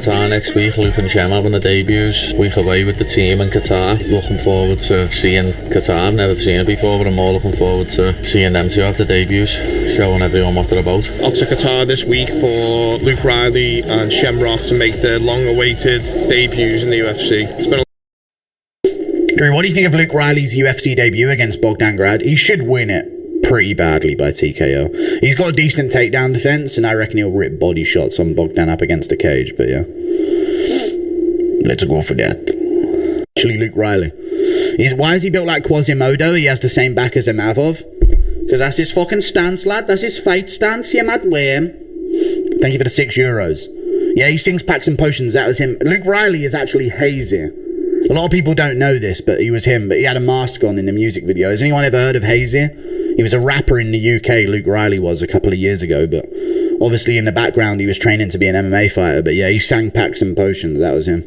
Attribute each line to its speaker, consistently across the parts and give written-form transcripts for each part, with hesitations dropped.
Speaker 1: Qatar next week. Luke and Shem having the debuts. Week away with the team in Qatar. Looking forward to seeing Qatar. I've never seen it before, but I'm more looking forward to seeing them two have the debuts, showing everyone what they're about.
Speaker 2: Off to Qatar this week for Luke Riley and Shem Rock to make their long-awaited debuts in the UFC. It's been
Speaker 3: Drew, what do you think of Luke Riley's UFC debut against Bogdan Grad? He should win it pretty badly by TKO. He's got a decent takedown defense, and I reckon he'll rip body shots on Bogdan up against the cage, but yeah. Let's go for that. Actually, Luke Riley. Why is he built like Quasimodo? He has the same back as Amavov. Because that's his fucking stance, lad. That's his fight stance, you mad way. Thank you for the €6. Yeah, he sings Packs and Potions. That was him. Luke Riley is actually Hazy. A lot of people don't know this, but he was him. But he had a mask on in the music video. Has anyone ever heard of Hazy? He was a rapper in the UK, Luke Riley was, a couple of years ago. But obviously in the background, he was training to be an MMA fighter. But yeah, he sang Packs and Potions. That was him.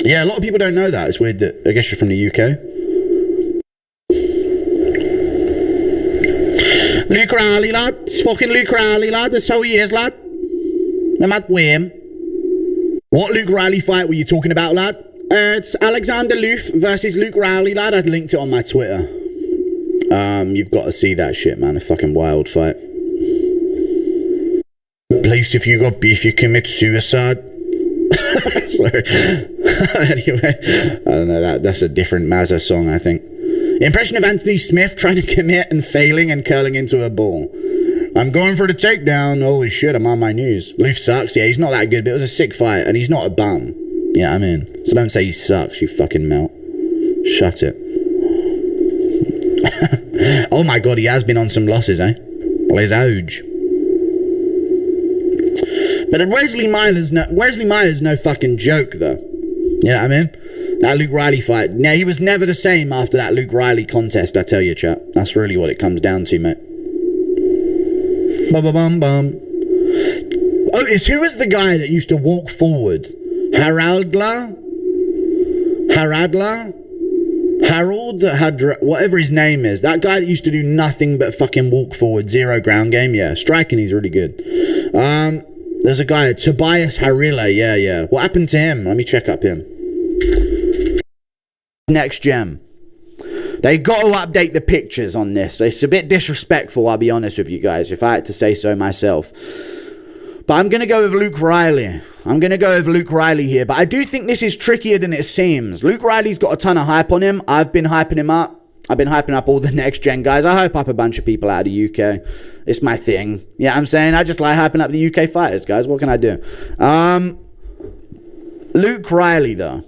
Speaker 3: Yeah, a lot of people don't know that. It's weird that, I guess you're from the UK. Luke Riley, lad. It's fucking Luke Riley, lad. That's how he is, lad. I'm at Wham. What Luke Riley fight were you talking about, lad? It's Alexander Loof versus Luke Riley, lad. I'd linked it on my Twitter. You've got to see that shit, man. A fucking wild fight. Place if you got beef, you commit suicide. Sorry. Anyway, I don't know. That's a different Mazza song, I think. Impression of Anthony Smith trying to commit and failing and curling into a ball. I'm going for the takedown. Holy shit, I'm on my knees. Loof sucks. Yeah, he's not that good, but it was a sick fight, and he's not a bum. Yeah, I'm in. So don't say he sucks, you fucking melt. Shut it. Oh my god, he has been on some losses, eh? Well, his ouch. But Wesley Myers no fucking joke, though. You know what I mean? That Luke Riley fight. Yeah, he was never the same after that Luke Riley contest, I tell you, chap. That's really what it comes down to, mate. Bum. Otis, who was the guy that used to walk forward? Harold, whatever his name is. That guy that used to do nothing but fucking walk forward, zero ground game. Yeah, striking, he's really good. There's a guy, Tobias Harila. Yeah. What happened to him? Let me check up him. Next gem. They got to update the pictures on this. It's a bit disrespectful, I'll be honest with you guys, if I had to say so myself. But I'm going to go with Luke Riley. Here. But I do think this is trickier than it seems. Luke Riley's got a ton of hype on him. I've been hyping him up. I've been hyping up all the next gen guys. I hype up a bunch of people out of the UK. It's my thing. Yeah, I'm saying I just like hyping up the UK fighters, guys. What can I do? Luke Riley, though.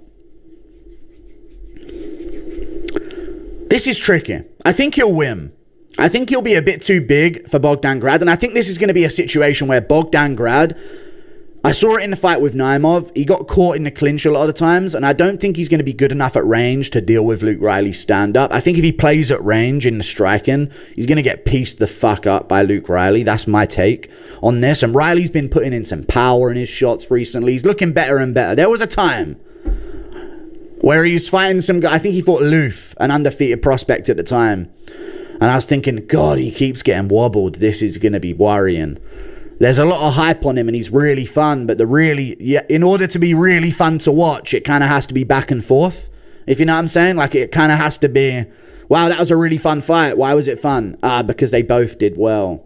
Speaker 3: This is tricky. I think he'll win. I think he'll be a bit too big for Bogdan Grad. And I think this is going to be a situation where Bogdan Grad, I saw it in the fight with Naimov. He got caught in the clinch a lot of times. And I don't think he's going to be good enough at range to deal with Luke Riley's stand-up. I think if he plays at range in the striking, he's going to get pieced the fuck up by Luke Riley. That's my take on this. And Riley's been putting in some power in his shots recently. He's looking better and better. There was a time where he's fighting some guy. I think he fought Loof, an undefeated prospect at the time. And I was thinking, God, he keeps getting wobbled. This is going to be worrying. There's a lot of hype on him and he's really fun. But in order to be really fun to watch, it kind of has to be back and forth. If you know what I'm saying? Like, it kind of has to be, wow, that was a really fun fight. Why was it fun? Because they both did well.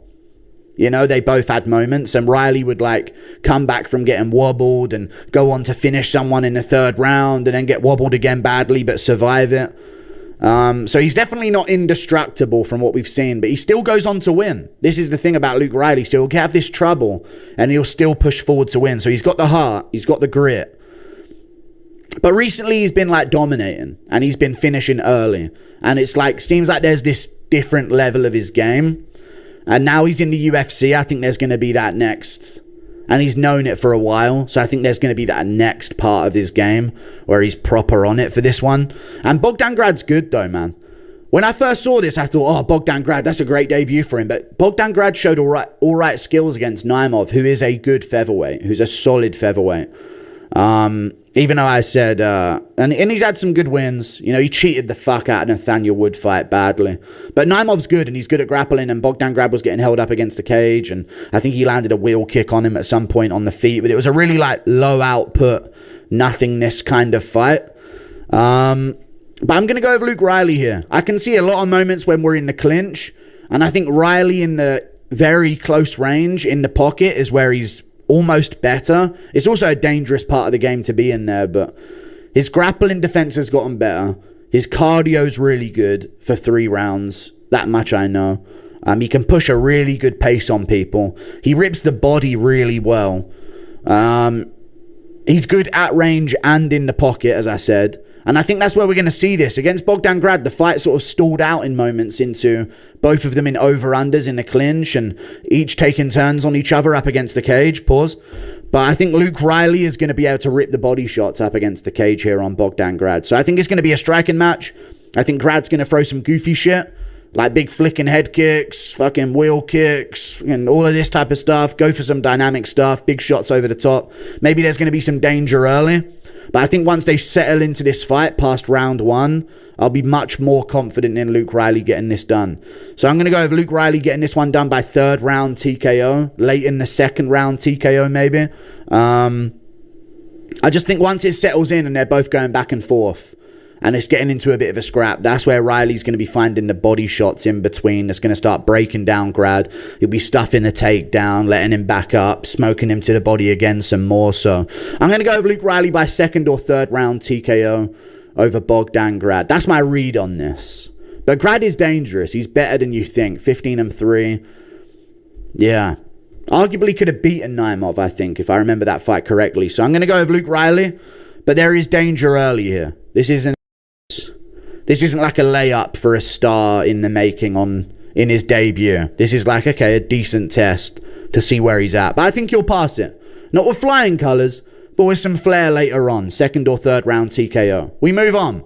Speaker 3: You know, they both had moments, and Riley would like come back from getting wobbled and go on to finish someone in the third round and then get wobbled again badly but survive it. So he's definitely not indestructible from what we've seen, but he still goes on to win. This is the thing about Luke Riley. So he'll have this trouble and he'll still push forward to win. So he's got the heart, he's got the grit. But recently he's been like dominating and he's been finishing early. And it's like, seems like there's this different level of his game. And now he's in the UFC. I think there's going to be that next. And he's known it for a while. So I think there's going to be that next part of his game where he's proper on it for this one. And Bogdan Grad's good though, man. When I first saw this, I thought, oh, Bogdan Grad, that's a great debut for him. But Bogdan Grad showed all right skills against Naimov, who is a good featherweight, who's a solid featherweight. Even though I said, and he's had some good wins. You know, he cheated the fuck out of Nathaniel Wood fight badly. But Naimov's good, and he's good at grappling, and Bogdan Grad was getting held up against the cage, and I think he landed a wheel kick on him at some point on the feet, but it was a really, like, low output, nothingness kind of fight. But I'm going to go with Luke Riley here. I can see a lot of moments when we're in the clinch, and I think Riley in the very close range in the pocket is where he's almost better. It's also a dangerous part of the game to be in there, but his grappling defense has gotten better. His cardio's really good for 3 rounds. That much I know. He can push a really good pace on people. He rips the body really well. He's good at range and in the pocket, as I said. And I think that's where we're going to see this. Against Bogdan Grad, the fight sort of stalled out in moments into both of them in over-unders in the clinch and each taking turns on each other up against the cage. Pause. But I think Luke Riley is going to be able to rip the body shots up against the cage here on Bogdan Grad. So I think it's going to be a striking match. I think Grad's going to throw some goofy shit, like big flicking head kicks, fucking wheel kicks, and all of this type of stuff. Go for some dynamic stuff, big shots over the top. Maybe there's going to be some danger early. But I think once they settle into this fight past round 1, I'll be much more confident in Luke Riley getting this done. So I'm going to go with Luke Riley getting this one done by 3rd round TKO. Late in the 2nd round TKO maybe. I just think once it settles in and they're both going back and forth, and it's getting into a bit of a scrap, that's where Riley's going to be finding the body shots in between. That's going to start breaking down Grad. He'll be stuffing the takedown, letting him back up, smoking him to the body again some more. So I'm going to go with Luke Riley by 2nd or 3rd round TKO over Bogdan Grad. That's my read on this. But Grad is dangerous. He's better than you think. 15-3. Yeah. Arguably could have beaten Naimov, I think, if I remember that fight correctly. So I'm going to go with Luke Riley. But there is danger early here. This isn't like a layup for a star in the making in his debut. This is like, okay, a decent test to see where he's at. But I think he'll pass it. Not with flying colours, but with some flair later on. 2nd or 3rd round TKO. We move on.